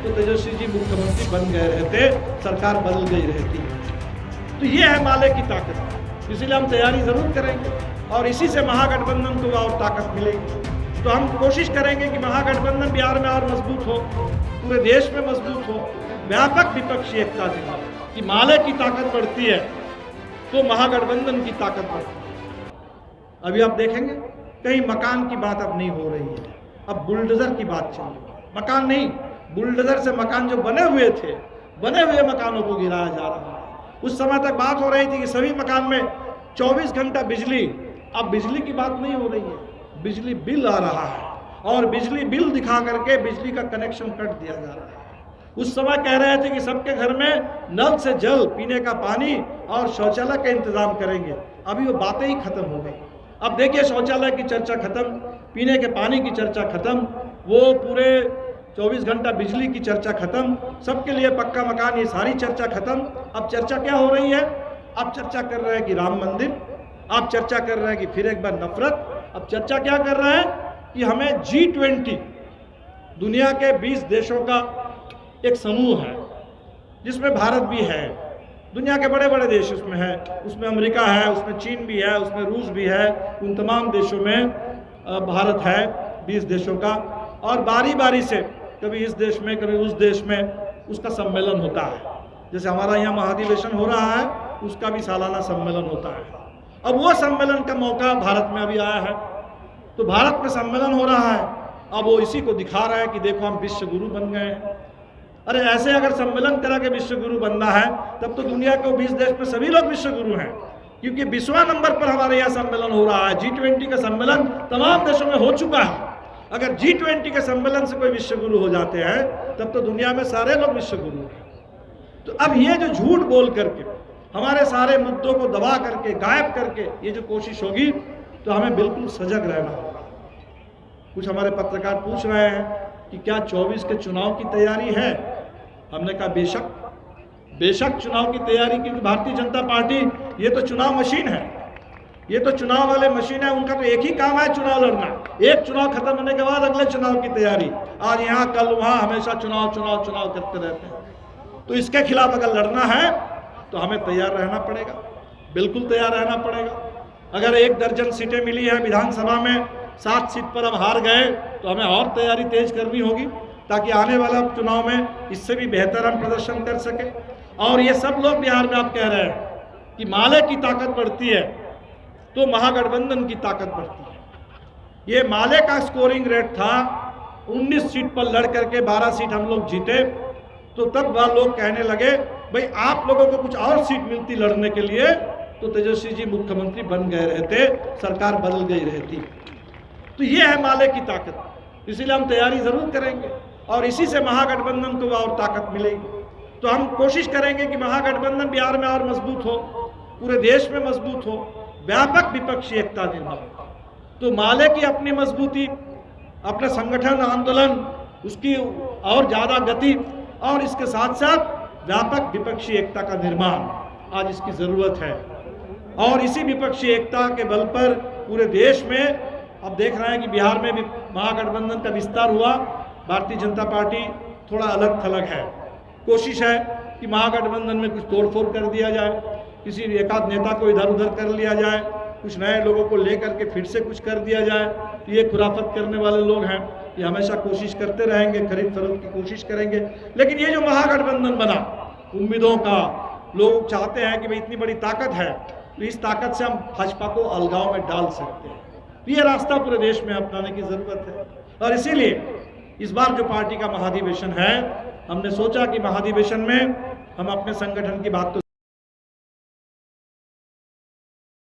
तो तेजस्वी जी मुख्यमंत्री बन गए रहते, सरकार बदल गई रहती। तो ये है माले की ताकत। इसलिए हम तैयारी जरूर करेंगे और इसी से महागठबंधन को और ताकत मिलेगी। तो हम कोशिश करेंगे कि महागठबंधन बिहार में और मजबूत हो, पूरे देश में मजबूत हो, व्यापक विपक्षी एकता दिखाओ कि माले की ताकत बढ़ती है तो महागठबंधन की ताकत बढ़ती है। अभी आप देखेंगे कहीं मकान की बात अब नहीं हो रही है, अब बुलडोजर की बात चल रही है। मकान नहीं, बुलडोजर से मकान जो बने हुए थे, बने हुए मकानों को गिराया जा रहा है। उस समय तक बात हो रही थी कि सभी मकान में 24 घंटा बिजली, अब बिजली की बात नहीं हो रही है, बिजली बिल आ रहा है और बिजली बिल दिखा करके बिजली का कनेक्शन कट दिया जा रहा है। उस समय कह रहे थे कि सबके घर में नल से जल, पीने का पानी और शौचालय का इंतजाम करेंगे, अभी वो बातें ही खत्म हो गई। अब देखिए शौचालय की चर्चा खत्म, पीने के पानी की चर्चा खत्म, वो पूरे 24 घंटा बिजली की चर्चा खत्म, सबके लिए पक्का मकान, ये सारी चर्चा खत्म। अब चर्चा क्या हो रही है? अब चर्चा कर रहे हैं कि राम मंदिर, अब चर्चा कर रहे हैं कि फिर एक बार नफरत, अब चर्चा क्या कर रहे हैं कि हमें G20 दुनिया के 20 देशों का एक समूह है जिसमें भारत भी है, दुनिया के बड़े बड़े देश उसमें है, उसमें अमेरिका है, उसमें चीन भी है, उसमें रूस भी है, उन तमाम देशों में भारत है 20 देशों का। और बारी बारी से कभी इस देश में कभी उस देश में उसका सम्मेलन होता है। जैसे हमारा यहाँ महाधिवेशन हो रहा है, उसका भी सालाना सम्मेलन होता है। अब वो सम्मेलन का मौका भारत में अभी आया है, तो भारत में सम्मेलन हो रहा है। अब वो इसी को दिखा रहा है कि देखो हम विश्व गुरु बन गए हैं। अरे ऐसे अगर सम्मेलन करा के विश्व गुरु बनना है तब तो दुनिया के 20 देश में सभी लोग विश्व गुरु हैं, क्योंकि 20वां नंबर पर हमारे यहाँ सम्मेलन हो रहा है। G20 का सम्मेलन तमाम देशों में हो चुका है। अगर G20 के सम्मेलन से कोई विश्व गुरु हो जाते हैं तब तो दुनिया में सारे लोग विश्व गुरु हैं। तो अब ये जो झूठ बोल करके हमारे सारे मुद्दों को दबा करके गायब करके ये जो कोशिश होगी, तो हमें बिल्कुल सजग रहना होगा। कुछ हमारे पत्रकार पूछ रहे हैं कि क्या 24 के चुनाव की तैयारी है? हमने कहा बेशक चुनाव की तैयारी, क्योंकि भारतीय जनता पार्टी ये तो चुनाव मशीन है, ये तो चुनाव वाले मशीन है। उनका तो एक ही काम है चुनाव लड़ना, एक चुनाव खत्म होने के बाद अगले चुनाव की तैयारी, आज यहाँ कल वहाँ, हमेशा चुनाव चुनाव चुनाव करते रहते हैं। तो इसके खिलाफ अगर लड़ना है तो हमें तैयार रहना पड़ेगा, बिल्कुल तैयार रहना पड़ेगा। अगर 1 दर्जन सीटें मिली है विधानसभा में, 7 सीट पर हम हार गए, तो हमें और तैयारी तेज करनी होगी ताकि आने वाला चुनाव में इससे भी बेहतर हम प्रदर्शन कर सके। और ये सब लोग बिहार में आप कह रहे हैं कि माले की ताकत बढ़ती है तो महागठबंधन की ताकत बढ़ती है। ये माले का स्कोरिंग रेट था, 19 सीट पर लड़ करके 12 सीट हम लोग जीते, तो तब वह लोग कहने लगे भाई आप लोगों को कुछ और सीट मिलती लड़ने के लिए तो तेजस्वी जी मुख्यमंत्री बन गए रहते, सरकार बदल गई रहती। तो ये है माले की ताकत। इसीलिए हम तैयारी जरूर करेंगे और इसी से महागठबंधन को और ताकत मिलेगी। तो हम कोशिश करेंगे कि महागठबंधन बिहार में और मजबूत हो, पूरे देश में मजबूत हो, व्यापक विपक्षी एकता निर्माण। तो माले की अपनी मजबूती, अपने संगठन आंदोलन उसकी और ज़्यादा गति, और इसके साथ साथ व्यापक विपक्षी एकता का निर्माण आज इसकी ज़रूरत है। और इसी विपक्षी एकता के बल पर पूरे देश में अब देख रहे हैं कि बिहार में भी महागठबंधन का विस्तार हुआ। भारतीय जनता पार्टी थोड़ा अलग थलग है, कोशिश है कि महागठबंधन में कुछ तोड़फोड़ कर दिया जाए, किसी एकाध नेता को इधर उधर कर लिया जाए, कुछ नए लोगों को लेकर के फिर से कुछ कर दिया जाए। तो ये खुराफत करने वाले लोग हैं, ये हमेशा कोशिश करते रहेंगे, खरीद फरोख्त की कोशिश करेंगे। लेकिन ये जो महागठबंधन बना, उम्मीदों का, लोग चाहते हैं कि भाई इतनी बड़ी ताकत है तो इस ताकत से हम भाजपा को अलगाव में डाल सकते हैं। तो ये रास्ता पूरे देश में अपनाने की ज़रूरत है। और इसीलिए इस बार जो पार्टी का महाधिवेशन है, हमने सोचा कि महाधिवेशन में हम अपने संगठन की बात तो